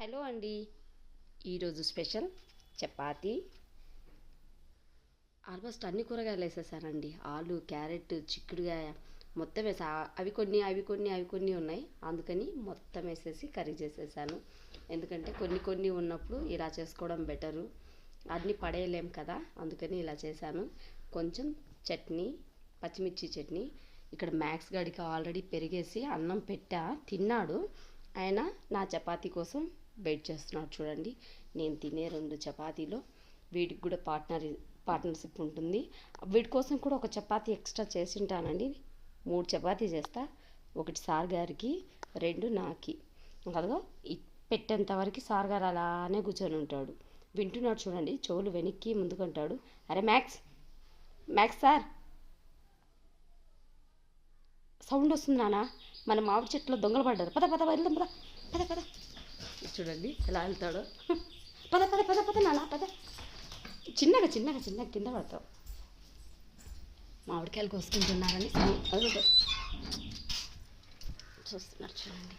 Hello అండి. ఈరోజు special chapati. Almost అన్ని కూరగాయలు వేసేసానండి. ఆలు, క్యారెట్, చిక్కుడుగాయ మొత్తం వేసా. అవి కొన్ని ఉన్నాయి. అందుకని మొత్తం వేసేసి కర్రీ చేసేసాను. ఎందుకంటే కొన్ని ఉన్నప్పుడు ఇలా చేసుకోవడం బెటరు. అన్నీ పడేయలేం కదా, అందుకని ఇలా చేశాను. కొంచెం చట్నీ, పచ్చిమిర్చి చట్నీ. ఇక్కడ మ్యాక్స్ గడికి ఆల్రెడీ పెరిగేసి అన్నం పెట్టా, తిన్నాడు. ఆయన నా చపాతీ కోసం వెయిట్ చేస్తున్నాడు. చూడండి, నేను తినే 2 చపాతీలో వీటికి కూడా పార్ట్నర్షిప్ ఉంటుంది. వీటి కోసం కూడా ఒక చపాతీ ఎక్స్ట్రా చేసి ఉంటానండి. 3 చపాతీ చేస్తా. 1 సార్ గారికి, 2 నాకి. అదిగో పెట్టేంత వరకు సార్ గారు అలానే కూర్చొని ఉంటాడు. వింటున్నాడు చూడండి, చెవులు వెనక్కి ముందుకుంటాడు. అరే మ్యాక్స్ సార్, సౌండ్ వస్తుంది నాన్న, మన మామిడి చెట్లో దొంగలు పడ్డారు. పద పద వెళ్దాం, పద పద. చూడండి ఎలా వెళ్తాడో. పద పద పద పద నాన్న, పద. చిన్నగా కింద పడతావు. మామిడికాయలు కోసుకుంటున్నారని చూస్తున్నారు చూడండి.